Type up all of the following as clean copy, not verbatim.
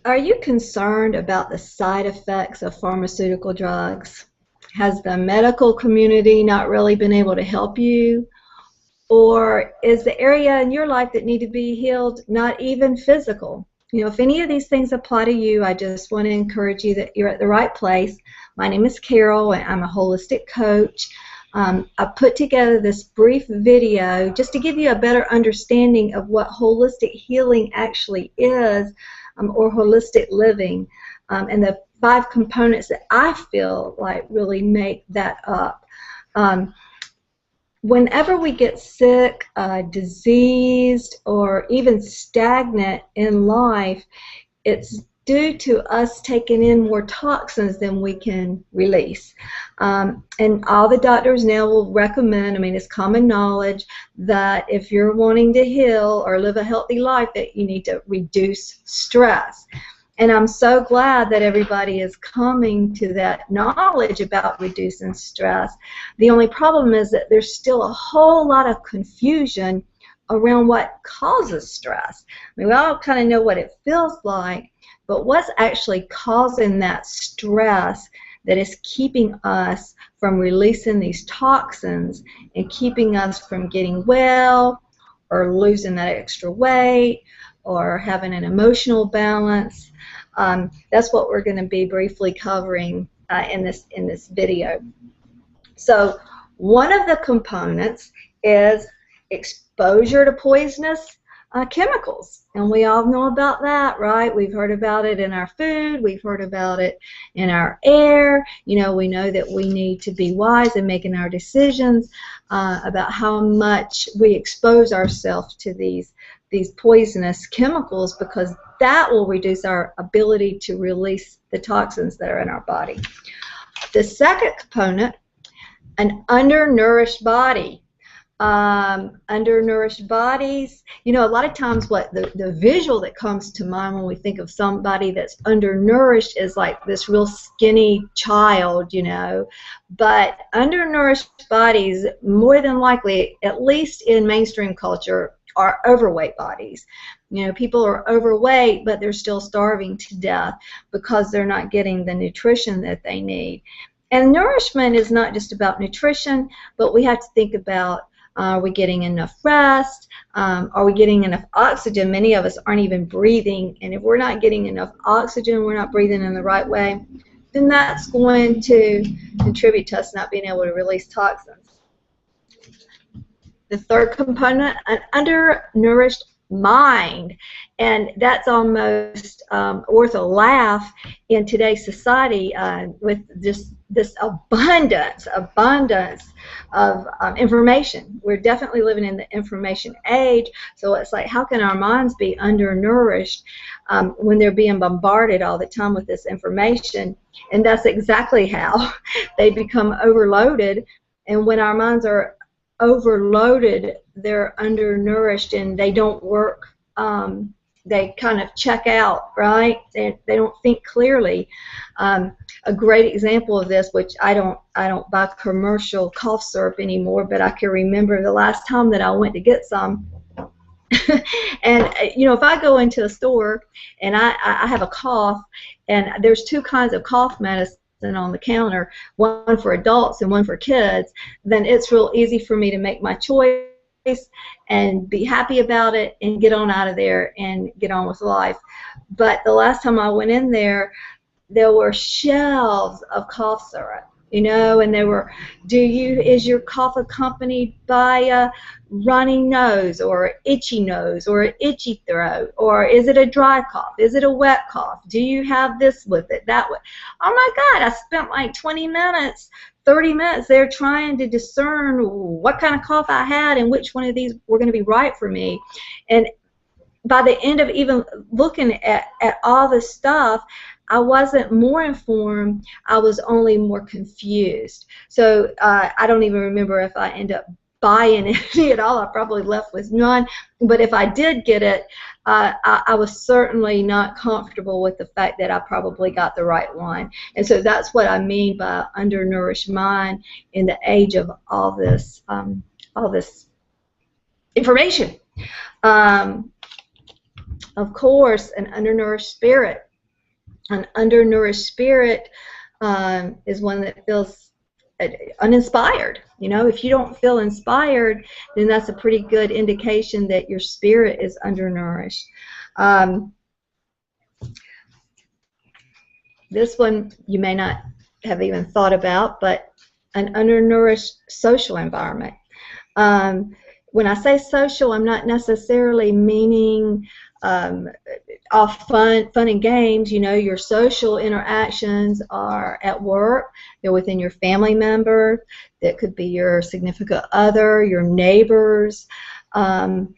Are you concerned about the side effects of pharmaceutical drugs? Has the medical community not really been able to help you? Or is the area in your life that need to be healed not even physical? You know, if any of these things apply to you, I just want to encourage you that you're at the right place. My name is Carol, and I'm a holistic coach. I put together this brief video just to give you a better understanding of what holistic healing actually is, or holistic living, and the 5 components that I feel like really make that up. Whenever we get sick, diseased, or even stagnant in life, it's due to us taking in more toxins than we can release. And all the doctors now will recommend, I mean, it's common knowledge that if you're wanting to heal or live a healthy life, that you need to reduce stress. And I'm so glad that everybody is coming to that knowledge about reducing stress. The only problem is that there's still a whole lot of confusion around what causes stress. I mean, we all kind of know what it feels like, but what's actually causing that stress that is keeping us from releasing these toxins and keeping us from getting well or losing that extra weight or having an emotional balance? That's what we're going to be briefly covering in this video. So one of the components is exposure to poisonous chemicals, and we all know about that, right? We've heard about it in our food, we've heard about it in our air. You know, we know that we need to be wise in making our decisions about how much we expose ourselves to these poisonous chemicals, because that will reduce our ability to release the toxins that are in our body. The second component, an undernourished body. Undernourished bodies, you know, a lot of times what the visual that comes to mind when we think of somebody that's undernourished is like this real skinny child, you know. But undernourished bodies, more than likely, at least in mainstream culture, are overweight bodies. You know, people are overweight, but they're still starving to death because they're not getting the nutrition that they need. And nourishment is not just about nutrition, but we have to think about, are we getting enough rest? Are we getting enough oxygen? Many of us aren't even breathing, and if we're not getting enough oxygen, we're not breathing in the right way, then that's going to contribute to us not being able to release toxins. The third component, an undernourished mind, and that's almost worth a laugh in today's society with just this abundance of information. We're definitely living in the information age, so it's like, how can our minds be undernourished when they're being bombarded all the time with this information? And that's exactly how they become overloaded. And when our minds are overloaded, they're undernourished and they don't work. They kind of check out, right? They don't think clearly. A great example of this, which I don't buy commercial cough syrup anymore, but I can remember the last time that I went to get some. And you know, if I go into a store and I have a cough, and there's 2 kinds of cough medicine on the counter, one for adults and one for kids, then it's real easy for me to make my choice and be happy about it and get on out of there and get on with life. But the last time I went in there, there were shelves of cough syrup, you know, and they were, is your cough accompanied by a runny nose or itchy nose or an itchy throat, or is it a dry cough? Is it a wet cough? Do you have this with it, that way? Oh my God, I spent like 20 minutes, 30 minutes there trying to discern what kind of cough I had and which one of these were going to be right for me. And by the end of even looking at all this stuff, I wasn't more informed, I was only more confused. So I don't even remember if I ended up buying any at all. I probably left with none. But if I did get it, I was certainly not comfortable with the fact that I probably got the right one. And so that's what I mean by undernourished mind in the age of all this information. Of course, an undernourished spirit. An undernourished spirit is one that feels uninspired. You know, if you don't feel inspired, then that's a pretty good indication that your spirit is undernourished. This one you may not have even thought about, but an undernourished social environment. When I say social, I'm not necessarily meaning all fun and games. You know, your social interactions are at work, they're within your family member, that could be your significant other, your neighbors. But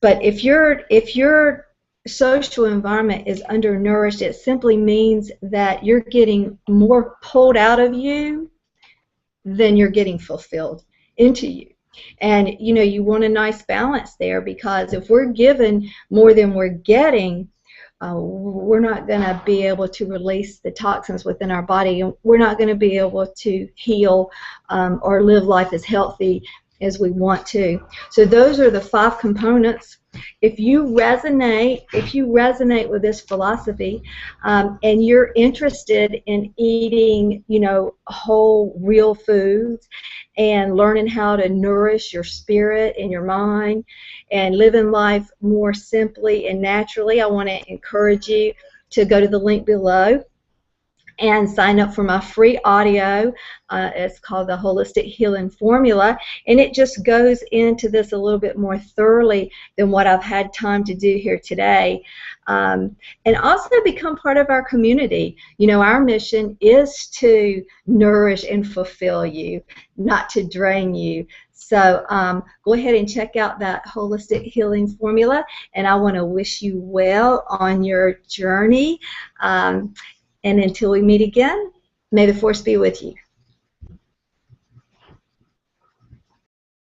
if your social environment is undernourished, it simply means that you're getting more pulled out of you than you're getting fulfilled into you. And you know, you want a nice balance there, because if we're given more than we're getting, we're not going to be able to release the toxins within our body, and we're not going to be able to heal or live life as healthy as we want to. So those are the 5 components. If you resonate with this philosophy, and you're interested in eating, you know, whole, real foods, and learning how to nourish your spirit and your mind, and living life more simply and naturally, I want to encourage you to go to the link below and sign up for my free audio. It's called the Holistic Healing Formula, and it just goes into this a little bit more thoroughly than what I've had time to do here today. And also become part of our community. You know, our mission is to nourish and fulfill you, not to drain you. So go ahead and check out that Holistic Healing Formula, and I want to wish you well on your journey. And until we meet again, may the force be with you.